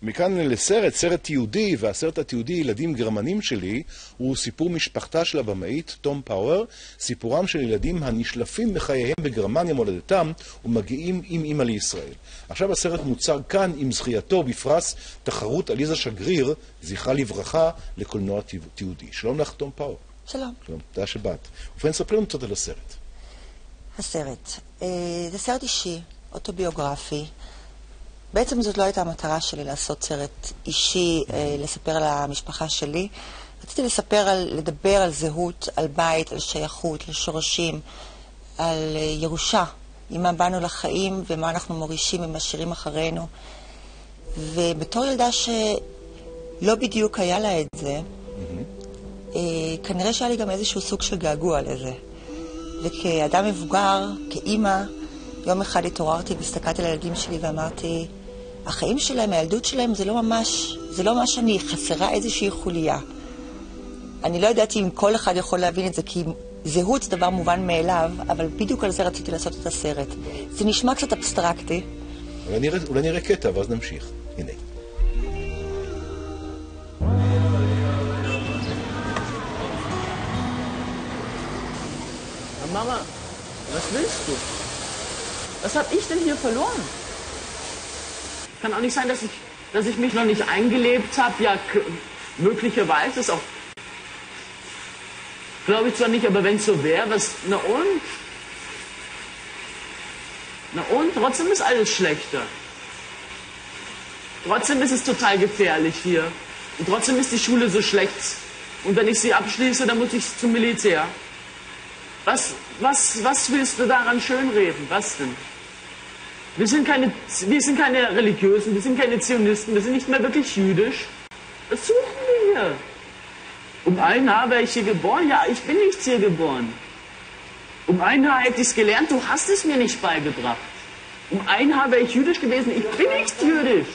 מכאן לסרט, סרט תיעודי, והסרט התיעודי ילדים גרמנים שלי הוא סיפור משפחתה של הבמאית תום פאואר, סיפורם של ילדים הנשלפים מחייהם בגרמניה מולדתם ומגיעים עם אמא לישראל. עכשיו הסרט מוצג כאן עם זכייתו בפרס תחרות עליזה שגריר, זכרה לברכה, לקולנוע תיעודי. שלום לך תום פאואר. שלום. שלום, תודה שבאת. ובכן, ספר לנו קצת על הסרט. הסרט. זה סרט אישי, אוטוביוגרפי. בעצם זאת לא הייתה המטרה שלי לעשות סרט אישי, לספר על המשפחה שלי. רציתי לדבר על זהות, על בית, על שייכות, על שורשים, על ירושה, עם מה באנו לחיים ומה אנחנו מורישים ומשאירים אחרינו. ובתור ילדה שלא בדיוק היה לה את זה, כנראה שהיה לי גם איזשהו סוג של געגוע לזה. וכאדם מבוגר, כאימא, יום אחד התעוררתי והסתכלתי על הילדים שלי ואמרתי, החיים שלהם, הילדות שלהם, זה לא ממש אני, חסרה איזושהי חוליה. אני לא ידעתי אם כל אחד יכול להבין את זה, כי זהות זה דבר מובן מאליו, אבל בדיוק על זה רציתי לעשות את הסרט. זה נשמע קצת אבסטרקטי. אולי נראה קטע, ואז נמשיך. הנה. Mama, was willst du? Was habe ich denn hier verloren? Kann auch nicht sein, dass ich mich noch nicht eingelebt habe. Ja, möglicherweise ist auch... Glaube ich zwar nicht, aber wenn es so wäre, was... Na und? Na und? Trotzdem ist alles schlechter. Trotzdem ist es total gefährlich hier. Und trotzdem ist die Schule so schlecht. Und wenn ich sie abschließe, dann muss ich zum Militär. Was willst du daran schönreden? Was denn? Wir sind keine Religiösen, wir sind keine Zionisten, wir sind nicht mehr wirklich jüdisch. Was suchen wir hier? Um ein Haar wäre ich hier geboren? Ja, ich bin nicht hier geboren. Um ein Haar hätte ich es gelernt, du hast es mir nicht beigebracht. Um ein Haar wäre ich jüdisch gewesen, ich bin nicht jüdisch.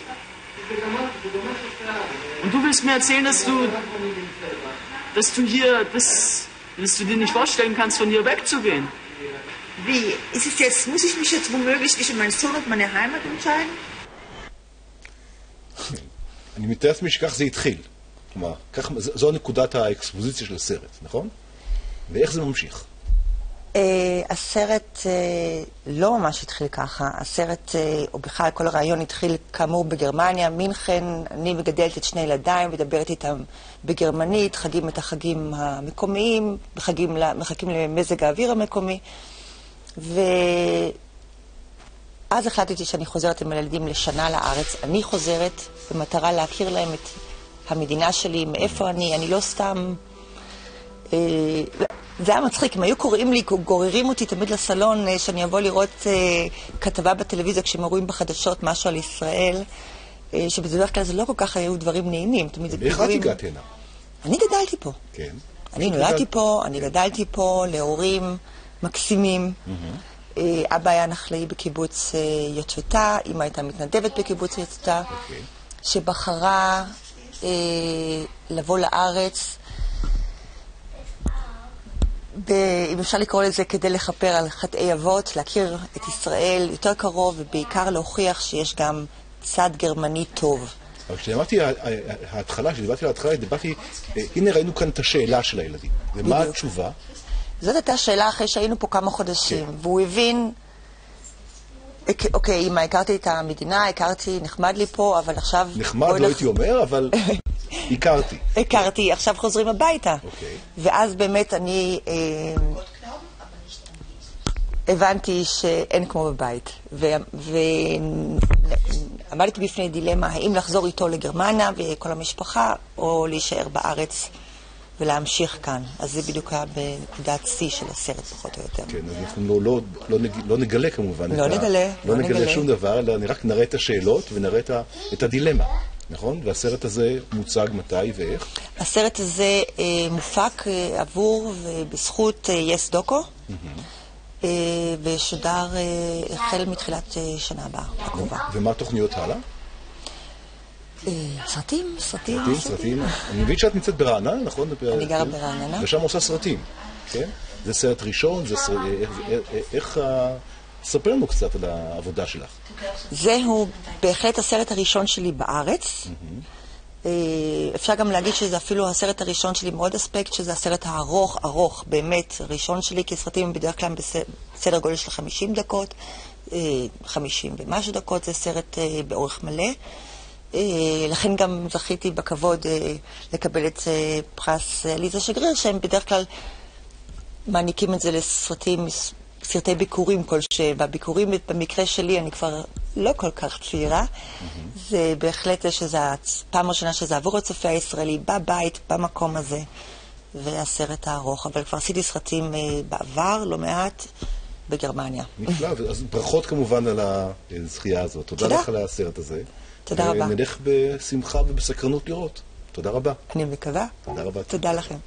Und du willst mir erzählen, dass du dir nicht vorstellen kannst, von hier wegzugehen. Wie? Muss ich mich jetzt womöglich zwischen meinen Sohn und meine Heimat entscheiden? אני מתאר לעצמי שכך זה התחיל. כלומר, זו נקודת האקספוזיציה של הסרט, נכון? ואיך זה ממשיך? הסרט לא ממש התחיל ככה. הסרט, או בכלל כל הרעיון התחיל כאמור בגרמניה, מינכן. אני מגדלת את שני ילדיי, מדברת איתם בגרמנית, חגים את החגים המקומיים, מחכים למזג האוויר המקומי. ואז החלטתי שאני חוזרת עם הילדים לשנה לארץ. אני חוזרת במטרה להכיר להם את המדינה שלי, מאיפה אני לא סתם... זה היה מצחיק, אם היו קוראים לי, גוררים אותי תמיד לסלון, שאני אבוא לראות כתבה בטלוויזיה כשהם רואים בחדשות משהו על ישראל, שבדרך כלל זה לא כל כך היו דברים נעימים. איך את הגעת הנה? אני גדלתי פה. כן. אני נולדתי פה, אני גדלתי פה להורים מקסימים. אבא היה נחלאי בקיבוץ יטבתה, אמא הייתה מתנדבת בקיבוץ יטבתה, שבחרה לבוא לארץ, אם אפשר לקרוא לזה כדי לכפר על חטאי אבות, להכיר את ישראל יותר קרוב ובעיקר להוכיח שיש גם צד גרמני טוב. אבל כשדיברתי על ההתחלה, הנה ראינו כאן את השאלה של הילדים. ומה התשובה? זאת הייתה שאלה אחרי שהיינו פה כמה חודשים, והוא הבין, אוקיי, אמא, הכרתי את המדינה, נחמד לי פה, אבל עכשיו... נחמד לא הייתי אומר, אבל... הכרתי, עכשיו חוזרים הביתה. ואז באמת אני הבנתי שאין כמו בבית. ועמדתי בפני דילמה, האם לחזור איתו לגרמניה וכל המשפחה, או להישאר בארץ ולהמשיך כאן. אז זה בדיוק היה בנקודת C של הסרט, פחות או יותר. כן, אז אנחנו לא נגלה כמובן. לא נגלה שום דבר, אלא רק נראה את השאלות ונראה את הדילמה. נכון? והסרט הזה מוצג מתי ואיך? הסרט הזה מופק עבור ובזכות יס דוקו, ושודר החל מתחילת שנה הבאה, הקרובה. ומה התוכניות הלאה? סרטים. אני מבין שאת נמצאת ברעננה, נכון? אני גרה ברעננה. ושם עושה סרטים, כן? זה סרט ראשון, איך ספר לנו קצת על העבודה שלך. זהו בהחלט הסרט הראשון שלי בארץ. אפשר גם להגיד שזה אפילו הסרט הראשון שלי מאוד אספקט, שזה הסרט הארוך, באמת, ראשון שלי, כי סרטים בדרך כלל בסדר גודל של 50 דקות, 50 ומשהו דקות, זה סרט באורך מלא. לכן גם זכיתי בכבוד לקבל את פרס עליזה שגריר, שהם בדרך כלל מעניקים את זה לסרטים, סרטי ביקורים כלשהם. בביקורים, במקרה שלי, אני כבר לא כל כך צעירה. זה בהחלט שזה הפעם הראשונה שזה עבור הצופה הישראלי, בבית, במקום הזה, והסרט הארוך. אבל כבר עשיתי סרטים בעבר, לא מעט, בגרמניה. נפלא, אז ברכות כמובן על הזכייה הזאת. תודה לך על הסרט הזה. תודה רבה. ונלך בשמחה ובסקרנות לראות. תודה רבה. אני מקווה. תודה רבה. תודה לכם.